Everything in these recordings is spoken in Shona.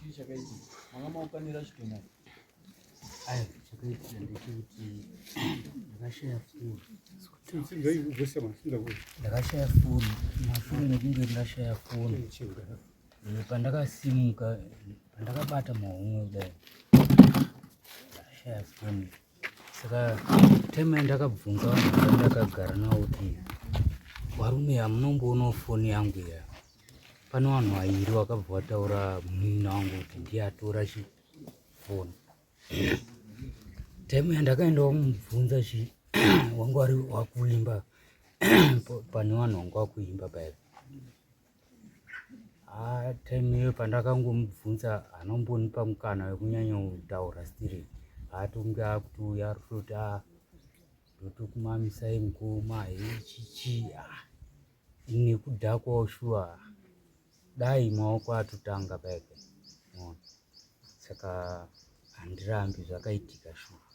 chii chakaiti manga maukanira chitona ai chakaitira ndechekuti ndakashaya foni ndakashaya foni mashure mekunge ndashaya foni pandakasimuka pandakabata mahomwe kudai ndashaya foni saka time yandakabvunza vanhu vandakagara navo kuti varume hamunomboonawo foni yangu iya pane vanhu vairi vakabva vataura munini wangu kuti ndiye atora chifoni time yandakaendawo kumubvunza wangu wari wakuimba pane vanhu vangu wakuimba paipo time iyoyo pandakangomubvunza hanombonipa mukana wekunyanya kutaura stiri atonge akutuya arikutoti ndotokumamisai mukoma chichi nekudhakwawo shuwa dai maoko atotanga paipo saka handirambi zvakaitika shuwa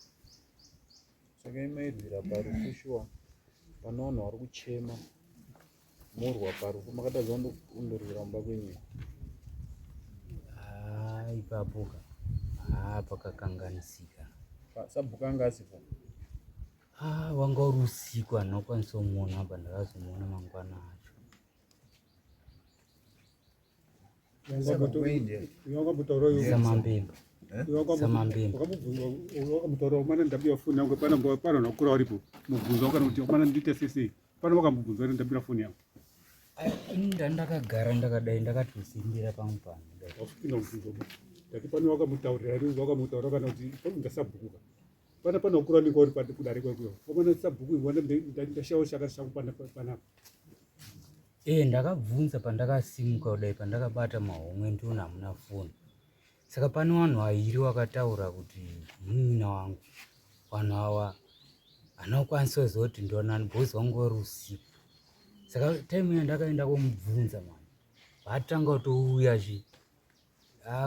saka imairwira parufu shuwa pane vanhu vari kuchema morwa parufu makatadza kundorwira mumba kwenyu ipapo pakakanganisika sabhuka anga asipo wanga uri usiku handinokwanisa kumuona pandakazomuona mangwana acho samambemba wakamutaura mana ndabira foni yangu pana nakura waripo mubvunza wakana kuti mana ndiite sei pana wakamubvunza kuti ndabira foni yangu ndandakagara ndakadai ndakatosimbira pamwe pano wasupinda mubvunzo ndati pane wakamutaurira wakamutaura kana kuti ndasabhukuka pana wakura ninga uri kudare kwekweyo wamana sabhuku wana ndashawo shaka shangu panapa ndakabvunza pandakasimuka kudai pandakabata mahomwe ndiona hamuna foni saka pane vanhu vairi vakataura kuti munina wangu vanhu ava hanokwanisa kuziva kuti ndionani bhozi wangu uri usiku saka time yandakaenda kumubvunza mani vatanga kutouya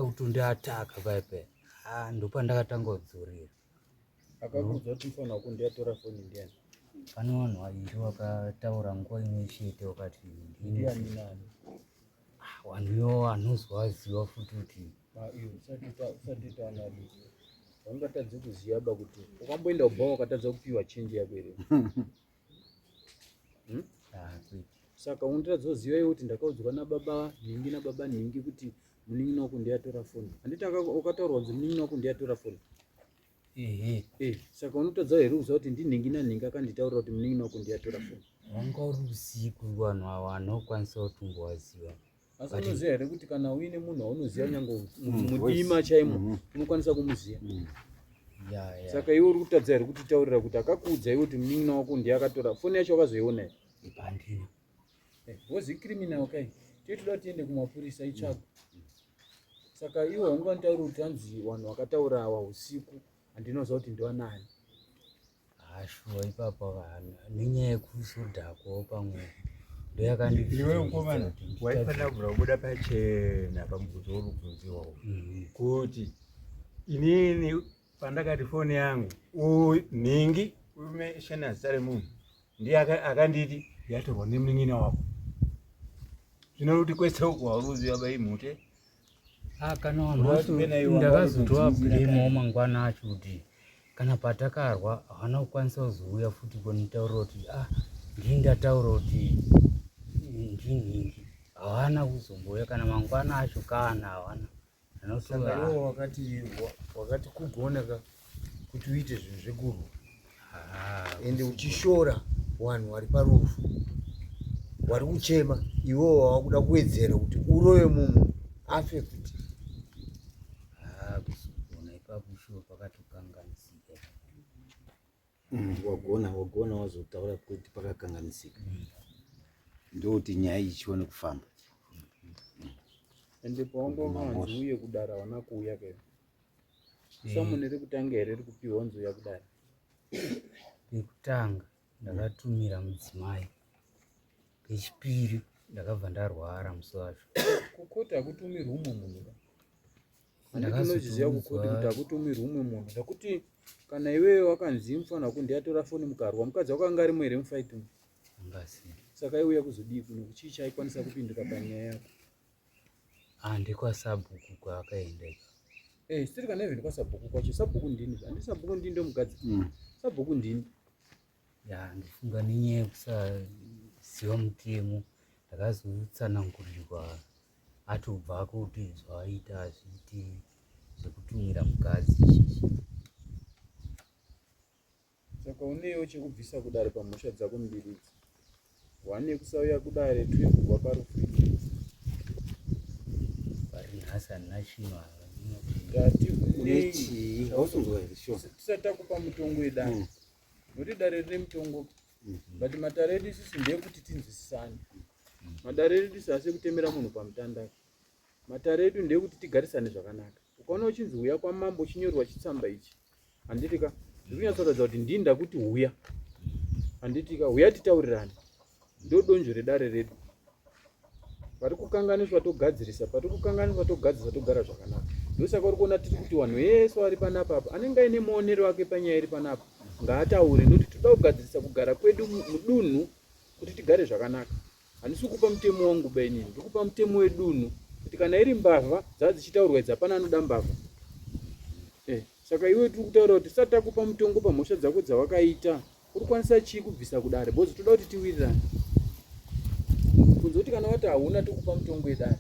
kutondiataka paipai ndopandakatanga kudzorera akakuudza kuti ufanira kundiatora foni ndiani pane vanhu vairi vakataura nguva imwe chete wakati ndiani nani vanhu ivo vanozovaziva futi kuti usati taanadi waungatadze kuziva ba kuti ukamboenda kubva wakatadza kupiwa chenji yako here saka unotadza kuziva iwe kuti ndakaudzwa nababa nhingi kuti munin'ina wako ndiatora foni handiti ukataurwa kunzi munin'ina wako ndiatora foni saka unotadza here kuziva kuti ndinhingi nanhingi akanditaurira kuti munin'ina wako ndiatora foni wanga uri usiku vanhu ava vanokwanisa kutombovaziva asi unoziva here kuti kana uine munhu waunoziva nyange mudima chaimo unokwanisa kumuziva saka iwe uri kutadza here kuti taurira kuti akakuudza iwe kuti munin'ina wako ndiye akatora foni yacho wakazoiona here ipandina wozi criminal kai titoda tiende kumapurisa itsvaka saka iwe haungantauri kuti hanzi vanhu vakataura ava usiku handinoziva kuti ndiwanani shuwa ipapo nenyaya yekusodhakwawo pamwe ndoyakandiiwe mukomana waifanira kubvira kubuda pachena pamubvunzo uri kubvunziwawo kuti inini pandakati foni yangu nhingi umeshana zita remunhu ndiye akanditi yatorwa nemunin'ina wako zvino kuti kwese uku hauruziva baimhute kana vanhu ndakazotovabhuremawo mangwana acho kuti kana patakarwa havana kukwanisa kuzouya futi konitaurira kuti ndii ndataura kuti ndinhingi havana kuzomboya kana mangwana acho kana havana iwo wakati kugoneka kuti uite zvinhu zvekurwa ende uchishora vanhu vari parufu vari kuchema iwowo wavakuda kuwedzera kuti urove munhu afe kuti kuzogona ipapo shuwa pakatokanganisika wagona wazotaura kuti pakakanganisika ndokuti nyaya ichione kufamba ende pawangomanzi uye kudara hawana kuuya kai samune rekutanga here rikupiwa nzouya kudara pekutanga ndakatumira mudzimai pechipiri ndakabva ndarwara musi wacho kukoti hakutumirwi umwe munhu handinoziziva kukoti kuti hakutumirwi umwe munhu nekuti kana iwewe wakanzi mufanira kundiatora foni mukarwa mukadzi wakanga arimo here mufaiti umu angasi saka iuya kuzodii kuno chii chaikwanisa kupindura panyaya yako Ndikwasabhuku kwaakaenda sitiri kana even kwasabhuku kwacho. Sabhuku ndini? Handi sabhuku ndini ndo mukadzi. Sabhuku ndini? Ndifunga nenyaya yekusaziva mutemo ndakazotsanangurirwa atobva kuti zvaaita hazviiti zvekutumira mukadzi izvizvi. Saka unewo chekubvisa kudare pamhosva dzako mbiri idzi. 1 yekusauya kudare, 2 yekubva parufiti. Pari nhasi handina chino tisati takupa mutongo wedare. Nokuti dare rine mutongo. But matare edu isusu ndeyekuti tinzwisisane. Madare edu isusu kutemera munhu pamutandaro. Matare edu ndeyekuti tigarisane zvakanaka. Ukaona uchinzi uya kwamambo chinyorwa chitsamba ichi, handitika ndikunyatsoratidza kuti ndinda kuti uya. Handitika uya titaurirane. Ndo donzvo redare redu. Pari kukanganiswa togadzirisa, pari kukanganiswa togadzirisa, togara zvakanaka. Ndosaka uri kuona tiri kuti vanhu vese vari panapa apa anenge aine maonero ake panyaya iri panapa ngaataure, nokuti toda kugadzirisa kugara kwedu mudunhu kuti tigare zvakanaka. Handisi kukupa mutemo wangu bainini, ndikupa mutemo wedunhu kuti kana iri mbavha dzava dzichitaurwa idzi hapana anoda mbavha. Saka iwe tiri kutaura kuti tisati takupa mutongo pamhosva dzako dzawakaita, uri kwanisa chii kubvisa kudare? Bozi toda kuti tiwirirane. Kunze kuti kana wati hauna tokupa mutongo wedare,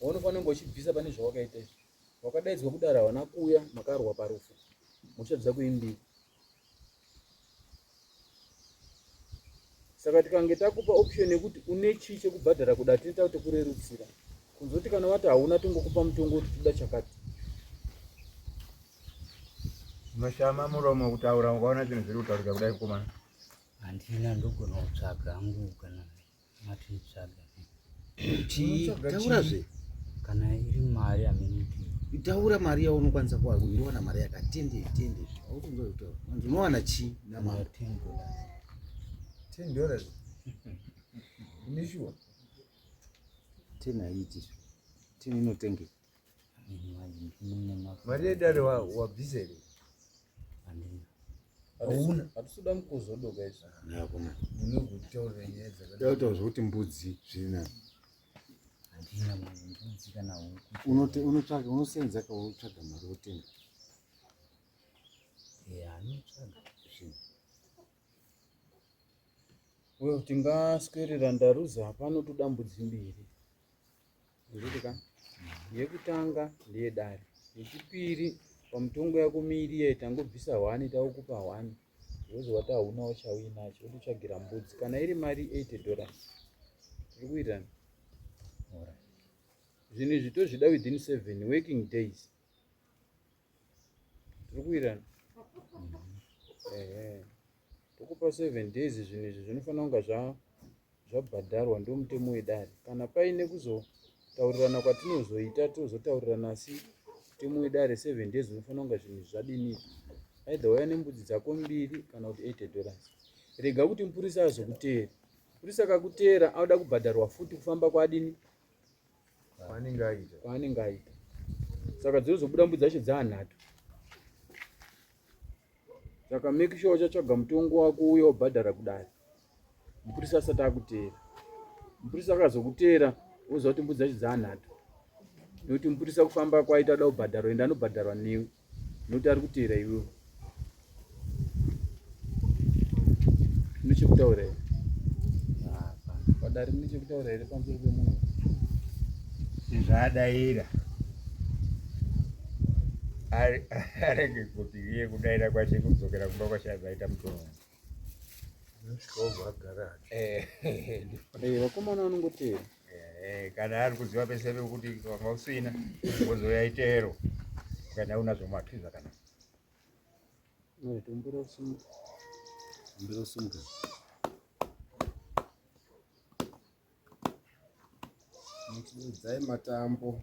waunofanira kunge uchibvisa pane zvawakaita izvi. Wakadaidzwa kudare hawana kuuya, makarwa parufu. Mhosva dzako imbiri. Saka tikange takupa option yekuti une chii chekubhadhara kudare, tinoita kuti kurerutsira. Kunze kuti kana wati hauna tongokupa mutongo kuti toda chakati. Mashama muromo kutaura ukaona zvinhu zviri kutaurika kudai komana. Handina, ndogona kutsvaga hangu kana mati nitsvaga. Taurazve. Kana iri mari ameniti. Taura mari yaunokwanisa kuwana mari yakatende. Unowana chii namari $10. Unishuwa? 10 haiti. 10 inotenge. Mari yedare wabvisere? Handina. Hatisuda mukuzodoka izvi. Hakuna. Unogutaura nyaya dzakadai kuti mbudzi zvina. Handina mbudzi kana huku. Unotsvaga, unosenza kautsvaga mari wotenga. Anotsvaga. Wewe tingaswerera ndaruza hapano toda mbudzi mbiri. Ndikuti yekutanga ndeyedare. Yechipiri pamutongo yako miiri yaitangobvisa 1 takukupa 1. Wozi wati hauna uchawinacho, wototsvagira mbudzi. Kana iri mari $80. Tiri kuitani? Zvinhu izvi tozvida within 7 working days. Tiri kuitani? Tokupa 7 days. Zvinhu izvi zvinofanira kunga zvabhadharwa ndo mutemo wedare. Kana paine kuzotaurirana kwatinozoita tozotaurirana, asi mutemo wedare 7 days unofanira kunga zvinhu zvadini. Either wauya nembudzi dzako mbiri kana kuti $80. Rega kuti mupurisa azokuteera. Mupurisa akakuteera auda kubhadharwa futi kufamba kwadini kwaanenge aita. Saka dzinozobuda mbudzi dzacho dzaanhatu. Saka make sure uchatsvaga mutongo wako uye wabhadhara kudare mupurisa asati akuteera. Mupurisa akazokuteera woziva kuti mbudzi dzacho dzaanhatu, nokuti mupurisa kufamba kwaita ada kubhadharwa ende anobhadharwa newe nokuti ari kuteera iwewe. Mune chekutaura here? Padare mune chekutaura here pamusoro pemunhu? Zvadaira arege kuti iye kudaira kwache kudzokera kumba kwache azaita mutongo. Vakomana vanongoteera. Kana ari kuziva pese kuti wanga usina wozoya itero kana unazvo matwi zvakanaka. Tombera usumuka. Dzai matambo.